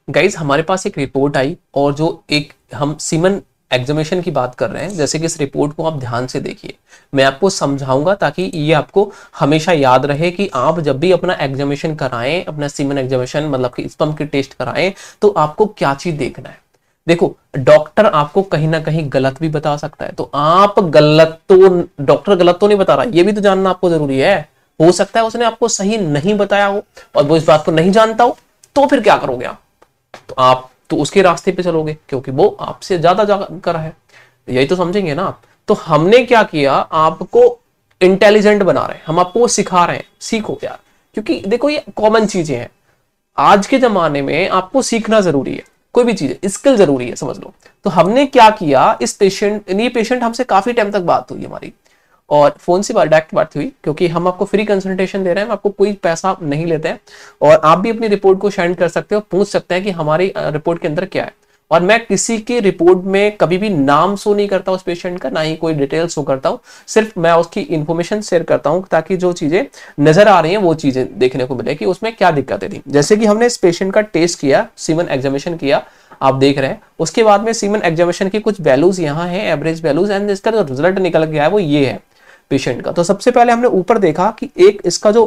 Guys हमारे पास एक report आई और जो एक हम सीमन एग्जामिनेशन की बात कर रहे हैं, जैसे कि इस रिपोर्ट को आप ध्यान से देखिए, मैं आपको समझाऊंगा ताकि ये आपको हमेशा याद रहे कि आप जब भी अपना एग्जामिनेशन कराएं, अपना सीमन एग्जामिनेशन मतलब कि स्पर्म की टेस्ट कराएं, तो आपको क्या चीज देखना है। देखो, डॉक्टर आपको कहीं ना कहीं गलत भी बता सकता है, तो आप गलत तो, डॉक्टर गलत तो नहीं बता रहा, ये भी तो जानना आपको जरूरी है। हो सकता है उसने आपको सही नहीं बताया हो और वो इस बात को नहीं जानता हो, तो फिर क्या करोगे आप? तो आप तो उसके रास्ते पे चलोगे क्योंकि वो आपसे ज्यादा जानकार है, यही तो समझेंगे ना आप। तो हमने क्या किया, आपको इंटेलिजेंट बना रहे हैं, हम आपको सिखा रहे हैं, सीखो यार, क्योंकि देखो ये कॉमन चीजें हैं। आज के जमाने में आपको सीखना जरूरी है, कोई भी चीज स्किल जरूरी है, समझ लो। तो हमने क्या किया, इस पेशेंट, ये पेशेंट हमसे काफी टाइम तक बात हुई हमारी, और फोन से डायरेक्ट बात हुई, क्योंकि हम आपको फ्री कंसल्टेशन दे रहे हैं, हम आपको कोई पैसा नहीं लेते हैं। और आप भी अपनी रिपोर्ट को सेंड कर सकते हो, पूछ सकते हैं कि हमारी रिपोर्ट के अंदर क्या है। और मैं किसी की रिपोर्ट में कभी भी नाम शो नहीं करता उस पेशेंट का, ना ही कोई डिटेल शो करता हूं, सिर्फ मैं उसकी इंफॉर्मेशन शेयर करता हूं ताकि जो चीजें नजर आ रही हैं वो चीजें देखने को मिले कि उसमें क्या दिक्कतें थी। जैसे कि हमने इस पेशेंट का टेस्ट किया, सीमन एग्जामिनेशन किया, आप देख रहे हैं। उसके बाद में सीमन एग्जामिनेशन की कुछ वैल्यूज यहाँ है, एवरेज वैल्यूज, एंड इसका जो रिजल्ट निकल गया है वो ये है पेशेंट का। तो सबसे पहले हमने ऊपर देखा कि एक इसका जो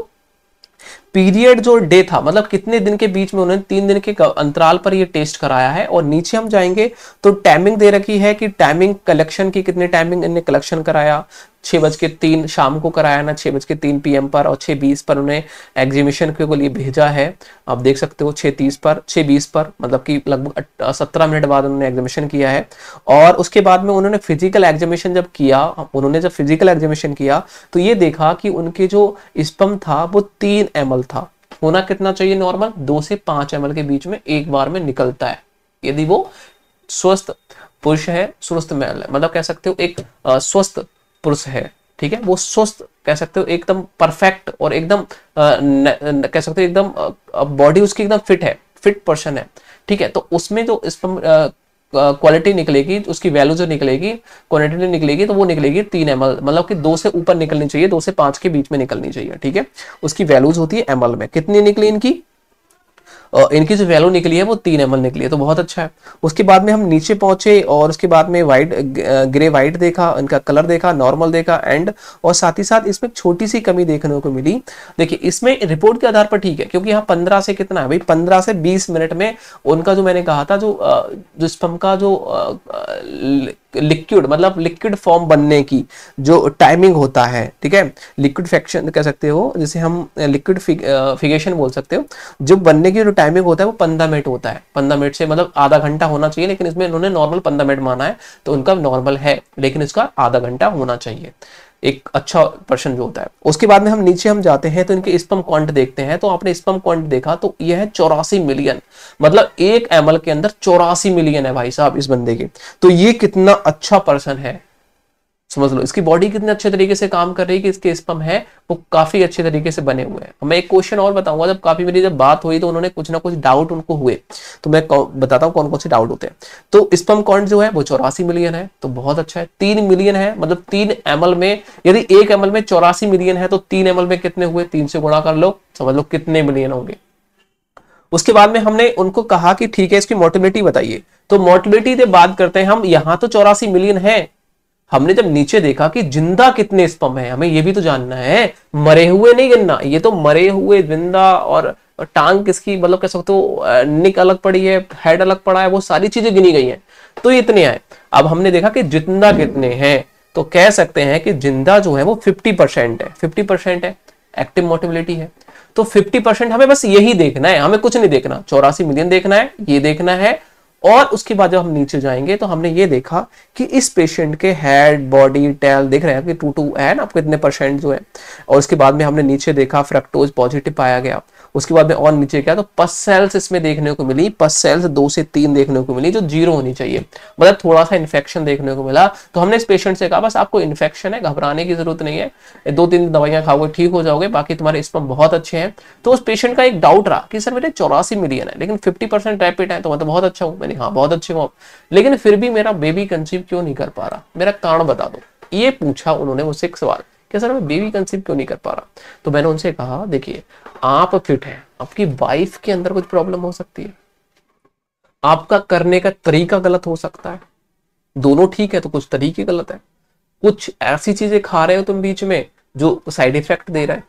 पीरियड, जो डे था, मतलब कितने दिन के बीच में उन्होंने 3 दिन के अंतराल पर ये टेस्ट कराया है। और नीचे हम जाएंगे तो टाइमिंग दे रखी है कि टाइमिंग कलेक्शन की, कितने टाइमिंग इन्हें कलेक्शन कराया, 6:03 शाम को कराया ना, 6:03 PM पर, और 6:20 पर उन्हें एग्जीबिशन के लिए भेजा है। आप देख सकते हो 6:30 पर, 6:20 पर, मतलब कि लगभग 17 मिनट बाद उन्होंने एग्जीबिशन किया है। और उसके बाद में उन्होंने फिजिकल एग्जीबिशन जब किया, उन्होंने जब फिजिकल एग्जीबिशन किया तो ये देखा कि उनके जो स्पर्म था वो 3 ml था। होना कितना चाहिए नॉर्मल, 2 से 5 ml के बीच में एक बार में निकलता है, यदि वो स्वस्थ पुरुष है, स्वस्थ मेल है, मतलब कह सकते हो एक स्वस्थ पुरुष है, ठीक है, वो स्वस्थ कह सकते हो, एकदम परफेक्ट, और एकदम कह सकते हो एकदम बॉडी उसकी एकदम फिट है, फिट पर्सन है, ठीक है। तो उसमें जो स्पर्म क्वालिटी निकलेगी, उसकी वैल्यू जो निकलेगी, क्वांटिटी निकलेगी, तो वो निकलेगी 3 ml, मतलब कि 2 से ऊपर निकलनी चाहिए, 2 से 5 के बीच में निकलनी चाहिए, ठीक है। उसकी वैल्यूज होती है ml में। कितनी निकली इनकी, इनकी जो वैल्यू निकली है वो 3 ml निकली है, तो बहुत अच्छा है। उसके बाद में हम नीचे पहुंचे और उसके बाद में वाइट, ग्रे वाइट देखा, इनका कलर देखा, नॉर्मल देखा, एंड और साथ ही साथ इसमें छोटी सी कमी देखने को मिली। देखिए इसमें रिपोर्ट के आधार पर ठीक है, क्योंकि यहाँ 15 से कितना है भाई, 15 से 20 मिनट में उनका जो मैंने कहा था, जो स्पर्म का जो लिक्विड, मतलब लिक्विड फॉर्म बनने की जो टाइमिंग होता है, ठीक है, लिक्विड फैक्शन कह सकते हो, जिसे हम लिक्विड फिगेशन बोल सकते हो, जो बनने की जो टाइमिंग होता है वो 15 मिनट होता है। 15 मिनट से मतलब आधा घंटा होना चाहिए, लेकिन इसमें इन्होंने नॉर्मल 15 मिनट माना है, तो उनका नॉर्मल है, लेकिन इसका आधा घंटा होना चाहिए एक अच्छा पर्सन जो होता है। उसके बाद में हम नीचे हम जाते हैं तो इनके स्पर्म काउंट देखते हैं। तो आपने स्पर्म काउंट देखा तो यह है 84 मिलियन, मतलब 1 ml के अंदर 84 मिलियन है भाई साहब इस बंदे के। तो ये कितना अच्छा पर्सन है, समझ लो इसकी बॉडी कितने अच्छे तरीके से काम कर रही है कि इसके स्पर्म है वो काफी अच्छे तरीके से बने हुए हैं। मैं एक क्वेश्चन और बताऊंगा, जब काफी मेरी जब बात हुई तो उन्होंने कुछ ना कुछ डाउट उनको हुए, तो मैं बताता हूँ कौन कौन से डाउट होते हैं। तो स्पर्म काउंट जो है वो 84 मिलियन है, तो बहुत अच्छा है। 3 मिलियन है, मतलब 3 ml में, यदि 1 ml में 84 मिलियन है तो 3 ml में कितने हुए, 3 से गुणा कर लो, समझ लो कितने मिलियन होंगे। उसके बाद में हमने उनको कहा कि ठीक है इसकी मोर्टेलिटी बताइए, तो मोर्टेलिटी से बात करते हैं हम। यहाँ तो 84 मिलियन है, हमने जब नीचे देखा कि जिंदा कितने स्पर्म है, हमें ये भी तो जानना है, मरे हुए नहीं गिनना, ये तो मरे हुए, जिंदा, और टांग किसकी, मतलब कह सकते हो निक अलग पड़ी है, हेड अलग पड़ा है, वो सारी चीजें गिनी गई हैं, तो इतने आए। अब हमने देखा कि जिंदा कितने हैं, तो कह सकते हैं कि जिंदा जो है वो 50% है, 50% है, एक्टिव मोर्टेलिटी है। तो 50% हमें बस यही देखना है, हमें कुछ नहीं देखना, 84 मिलियन देखना है, ये देखना है। और उसके बाद जब हम नीचे जाएंगे तो हमने ये देखा कि इस पेशेंट के हेड, बॉडी, टेल देख रहे हैं कि 2 है ना, आपको इतने परसेंट जो है। और उसके बाद में हमने नीचे देखा फ्रक्टोज पॉजिटिव पाया गया। उसके बाद में और नीचे क्या, तो पस सेल्स इसमें देखने को मिली, पस सेल्स 2 से 3 देखने को मिली, जो 0 होनी चाहिए, मतलब थोड़ा सा इन्फेक्शन देखने को मिला। तो हमने इस पेशेंट से कहा बस आपको इन्फेक्शन है, घबराने की जरूरत नहीं है, 2-3 दवाइयां खाओगे ठीक हो जाओगे, बाकी तुम्हारे स्पर्म बहुत अच्छे हैं। तो उस पेशेंट का एक डाउट रहा कि सर मेरे 84 मिलियन है लेकिन 50% रैपिड है, तो मैं तो बहुत अच्छा हूँ। मैंने हाँ बहुत अच्छे हो, लेकिन फिर भी मेरा बेबी कंसीव क्यों नहीं कर पा रहा, मेरा कारण बता दो। ये पूछा उन्होंने मुझसे एक सवाल कि सर मैं बेबी कंसीव क्यों नहीं कर पा रहा। तो मैंने उनसे कहा देखिए आप फिट हैं, आपकी वाइफ के अंदर कुछ प्रॉब्लम हो सकती है, आपका करने का तरीका गलत हो सकता है, दोनों ठीक है तो कुछ तरीके गलत है। कुछ ऐसी चीजें खा रहे हो तुम बीच में जो साइड इफेक्ट दे रहा है,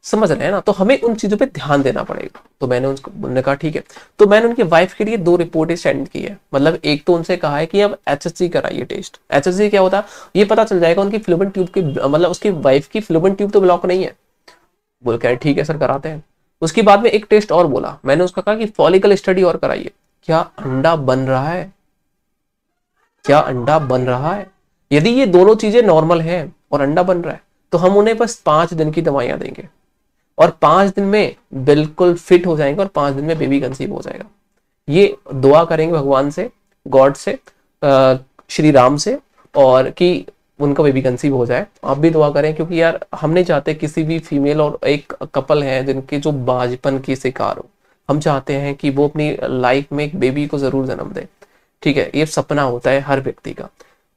समझ रहे हैं ना। तो हमें उन चीजों पे ध्यान देना पड़ेगा। तो मैंने उन्होंने कहा ठीक है। तो मैंने उनकी वाइफ के लिए 2 रिपोर्टें सेंड की है। मतलब एक तो उनसे कहा है कि अब HSG कराइए टेस्ट। HSG क्या होता है ये पता चल जाएगा उनकी फ्लूबेंट ट्यूब की, मतलब उसकी वाइफ की फ्लूबेंट ट्यूब तो ब्लॉक नहीं है। बोल कह ठीक है सर कराते हैं। उसके बाद में एक टेस्ट और बोला, मैंने उसका कहा कि फॉलिकल स्टडी और कराइए। क्या अंडा बन रहा है? क्या अंडा बन रहा है? यदि ये दोनों चीजें नॉर्मल है और अंडा बन रहा है तो हम उन्हें बस 5 दिन की दवाइयां देंगे और 5 दिन में बिल्कुल फिट हो जाएंगे और 5 दिन में बेबी कंसीव हो जाएगा। ये दुआ करेंगे भगवान से, गॉड से, श्री राम से, और कि उनका बेबी कंसीव हो जाए। आप भी दुआ करें क्योंकि यार हम नहीं चाहते किसी भी फीमेल, और एक कपल है जिनके जो बाजपन की शिकार हो, हम चाहते हैं कि वो अपनी लाइफ में एक बेबी को जरूर जन्म दे। ठीक है, ये सपना होता है हर व्यक्ति का,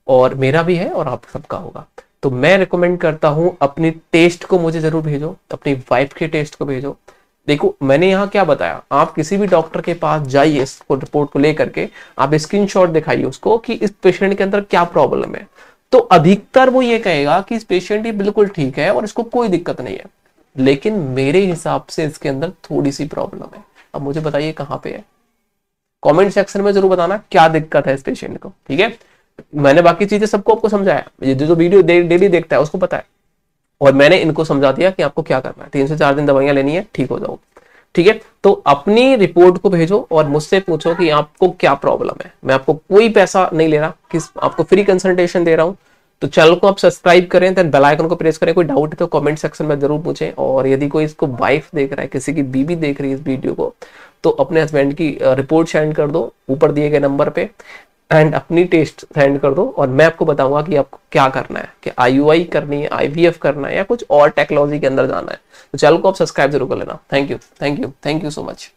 और मेरा भी है और आप सबका होगा। तो मैं रिकमेंड करता हूं अपनी टेस्ट को मुझे जरूर भेजो, अपनी वाइफ के टेस्ट को भेजो। देखो मैंने यहाँ क्या बताया, आप किसी भी डॉक्टर के पास जाइए, इसको रिपोर्ट को लेकर के आप स्क्रीनशॉट दिखाइए उसको कि इस पेशेंट के अंदर क्या प्रॉब्लम है। तो अधिकतर वो ये कहेगा कि इस पेशेंट ये बिल्कुल ठीक है और इसको कोई दिक्कत नहीं है, लेकिन मेरे हिसाब से इसके अंदर थोड़ी सी प्रॉब्लम है। अब मुझे बताइए कहाँ पे है, कमेंट सेक्शन में जरूर बताना क्या दिक्कत है इस पेशेंट को। ठीक है, मैंने बाकी चीजें सबको आपको समझाया, ये जो वीडियो डेली देखता है उसको पता है, और मैंने इनको समझा दिया कि आपको क्या करना है। 3 से 4 दिन दवाइयां लेनी है, ठीक हो जाओ। ठीक है, तो अपनी रिपोर्ट को भेजो और मुझसे पूछो कि आपको क्या प्रॉब्लम है। मैं आपको कोई पैसा नहीं ले रहा, किस आपको फ्री कंसल्टेशन दे रहा हूं। तो चैनल को आप सब्सक्राइब करें, देन बेल आइकन को प्रेस करें। कोई डाउट है तो कमेंट सेक्शन में जरूर पूछें, और यदि कोई इसको वाइफ देख रहा है, किसी की बीवी देख रही है इस वीडियो को, तो अपने हस्बैंड की रिपोर्ट सेंड कर दो ऊपर दिए गए नंबर पे, एंड अपनी टेस्ट सेंड कर दो, और मैं आपको बताऊंगा कि आपको क्या करना है, कि IUI करनी है, IVF करना है, या कुछ और टेक्नोलॉजी के अंदर जाना है। तो चैनल को आप सब्सक्राइब जरूर कर लेना। Thank you, thank you, thank you so much.